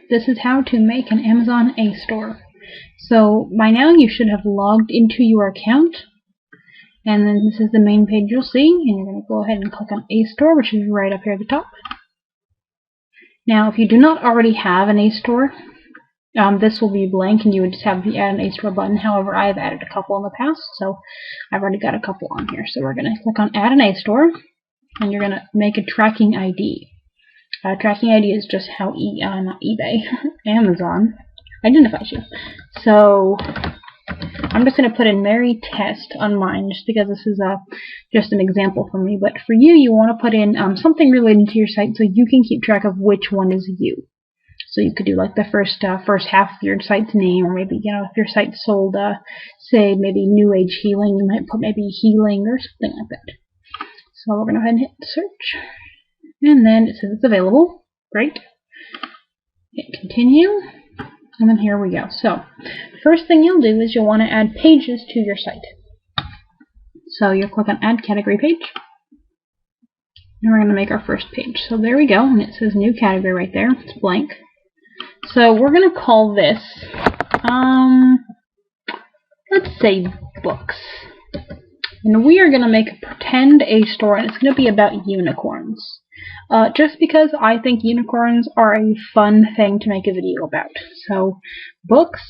This is how to make an Amazon Astore. So by now you should have logged into your account, and then this is the main page you'll see, and you're going to go ahead and click on Astore, which is right up here at the top. Now if you do not already have an Astore, this will be blank and you would just have the add an Astore button. However, I have added a couple in the past, so I've already got a couple on here. So we're going to click on add an Astore, and you're going to make a tracking ID. Tracking ID is just how not eBay, Amazon identifies you. So I'm just going to put in Mary Test on mine, just because this is just an example for me. But for you, you want to put in something related to your site so you can keep track of which one is you. So you could do like the first half of your site's name, or maybe, you know, if your site sold, say maybe New Age Healing, you might put maybe healing or something like that. So we're going to go ahead and hit search. And then it says it's available. Great. Hit continue. And then here we go. So the first thing you'll do is you'll want to add pages to your site. So you'll click on add category page. And we're going to make our first page. So there we go. And it says new category right there. It's blank. So we're going to call this, let's say books. And we are going to make a pretend Astore, and it's going to be about unicorns. Just because I think unicorns are a fun thing to make a video about. So, books,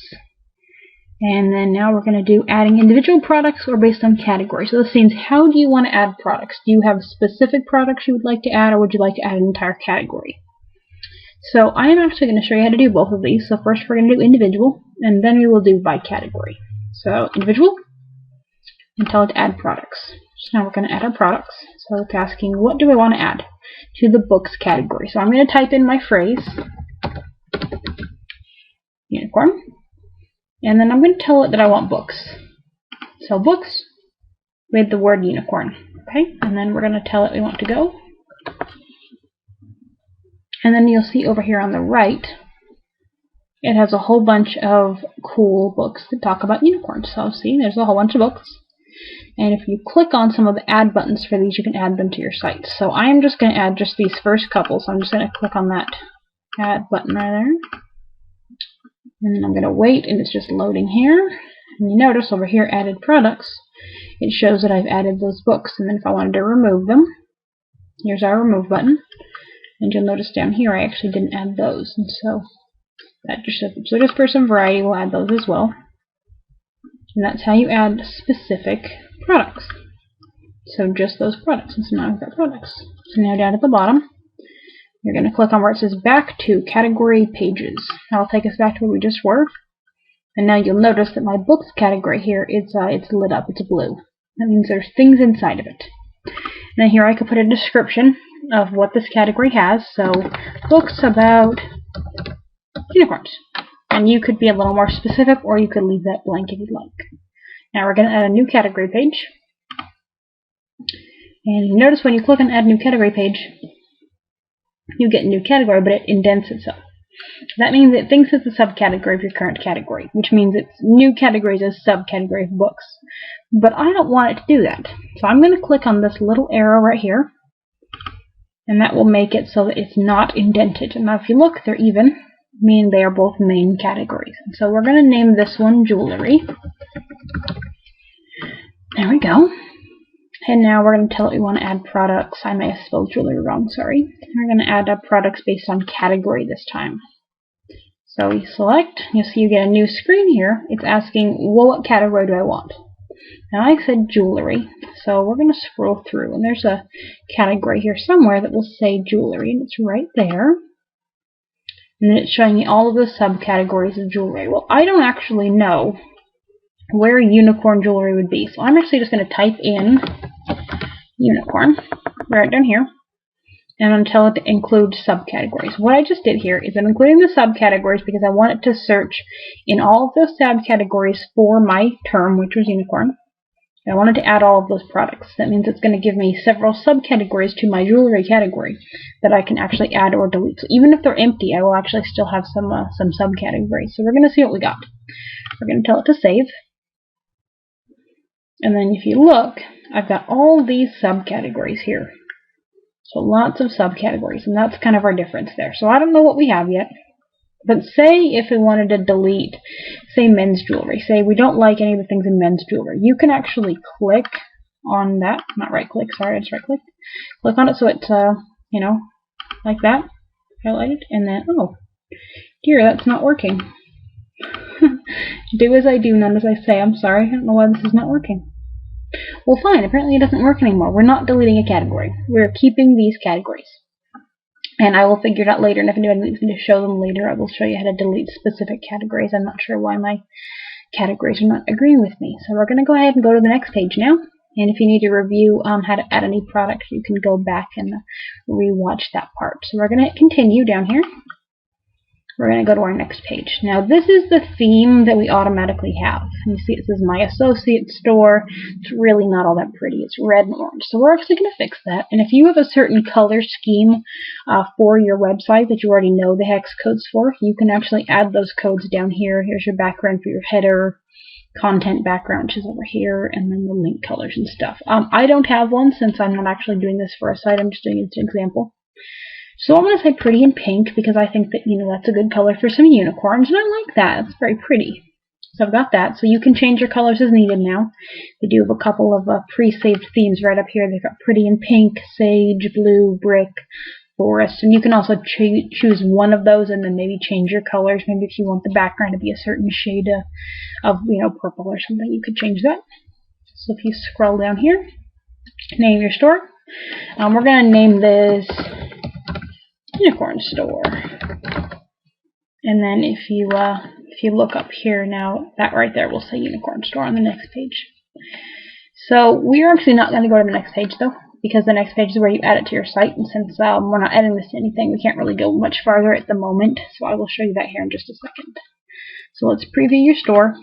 and then now we're going to do adding individual products or based on category. So this means, how do you want to add products? Do you have specific products you would like to add, or would you like to add an entire category? So I am actually going to show you how to do both of these. So first we're going to do individual, and then we will do by category. So individual, and tell it to add products. So now we're going to add our products. So it's asking, what do we want to add to the books category? So I'm going to type in my phrase, unicorn, and then I'm going to tell it that I want books. So books with the word unicorn. Okay, and then we're going to tell it we want to go. And then you'll see over here on the right, it has a whole bunch of cool books that talk about unicorns. So see, there's a whole bunch of books. And if you click on some of the add buttons for these, you can add them to your site. So I am just going to add just these first couple. So I'm just going to click on that add button right there. And then I'm going to wait, and it's just loading here. And you notice over here, added products, it shows that I've added those books. And then if I wanted to remove them, here's our remove button. And you'll notice down here, I actually didn't add those. And so that just shows them. So just for some variety, we'll add those as well. And that's how you add specific products. So just those products. And so now we've got products. So now down at the bottom, you're going to click on where it says back to category pages. That'll take us back to where we just were. And now you'll notice that my books category here, it's lit up. It's blue. That means there's things inside of it. Now here I could put a description of what this category has. So books about unicorns. And you could be a little more specific, or you could leave that blank if you'd like. Now we're going to add a new category page. And you notice when you click on add new category page, you get a new category, but it indents itself. That means it thinks it's a subcategory of your current category, which means it's new categories as subcategory of books. But I don't want it to do that. So I'm going to click on this little arrow right here, and that will make it so that it's not indented. And now if you look, they're even, meaning they are both main categories. And so we're going to name this one jewelry. There we go. And now we're going to tell it we want to add products. I may have spelled jewelry wrong, sorry. We're going to add products based on category this time. So we select, you'll see you get a new screen here. It's asking, well, what category do I want? Now I said jewelry, so we're going to scroll through, and there's a category here somewhere that will say jewelry, and it's right there. And then it's showing me all of the subcategories of jewelry. Well, I don't actually know where unicorn jewelry would be, so I'm actually just going to type in unicorn right down here, and I'm going to tell it to include subcategories. What I just did here is I'm including the subcategories because I want it to search in all of those subcategories for my term, which was unicorn. And I wanted to add all of those products. That means it's going to give me several subcategories to my jewelry category that I can actually add or delete. So even if they're empty, I will actually still have some subcategories. So we're going to see what we got. We're going to tell it to save. And then if you look, I've got all these subcategories here. So lots of subcategories, and that's kind of our difference there. So I don't know what we have yet. But say if we wanted to delete, say, men's jewelry. Say we don't like any of the things in men's jewelry. You can actually click on that. Not right click, sorry, I just right clicked. Click on it so it's, you know, like that. Highlighted. And then, oh, dear, that's not working. Do as I do, not as I say. I'm sorry. I don't know why this is not working. Well, fine. Apparently it doesn't work anymore. We're not deleting a category. We're keeping these categories. And I will figure it out later, and if anyone needs me to show them later, I will show you how to delete specific categories. I'm not sure why my categories are not agreeing with me. So we're going to go ahead and go to the next page now. And if you need to review how to add any products, you can go back and rewatch that part. So we're going to continue down here. We're going to go to our next page. Now this is the theme that we automatically have. You see it says My Associate Store. It's really not all that pretty. It's red and orange. So we're actually going to fix that. And if you have a certain color scheme for your website that you already know the hex codes for, you can actually add those codes down here. Here's your background for your header, content background, which is over here, and then the link colors and stuff. I don't have one since I'm not actually doing this for a site. I'm just doing it as an example. So I'm going to say pretty in pink because I think that, you know, that's a good color for some unicorns, and I like that. It's very pretty. So I've got that. So you can change your colors as needed now. They do have a couple of pre-saved themes right up here. They've got pretty in pink, sage, blue, brick, forest, and you can also choose one of those and then maybe change your colors. Maybe if you want the background to be a certain shade of, you know, purple or something, you could change that. So if you scroll down here, name your store. We're going to name this Unicorn Store. And then if you look up here now, that right there will say Unicorn Store on the next page. So we're actually not going to go to the next page though, because the next page is where you add it to your site, and since we're not adding this to anything, we can't really go much farther at the moment. So I will show you that here in just a second. So let's preview your store,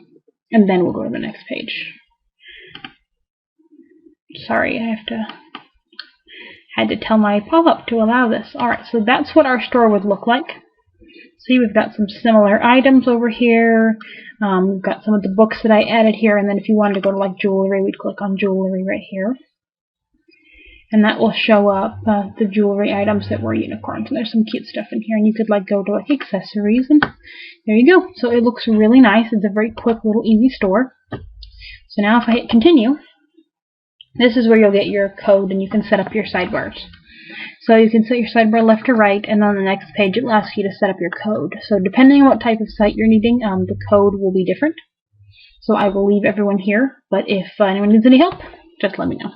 and then we'll go to the next page. Sorry, I had to tell my pop-up to allow this. Alright, so that's what our store would look like. See, we've got some similar items over here. We've got some of the books that I added here, and then if you wanted to go to like jewelry, we'd click on jewelry right here. And that will show up the jewelry items that were unicorns. And there's some cute stuff in here, and you could like go to like accessories, and there you go. So it looks really nice. It's a very quick little easy store. So now if I hit continue, this is where you'll get your code, and you can set up your sidebars. So you can set your sidebar left to right, and on the next page it will ask you to set up your code. So depending on what type of site you're needing, the code will be different. So I will leave everyone here, but if anyone needs any help, just let me know.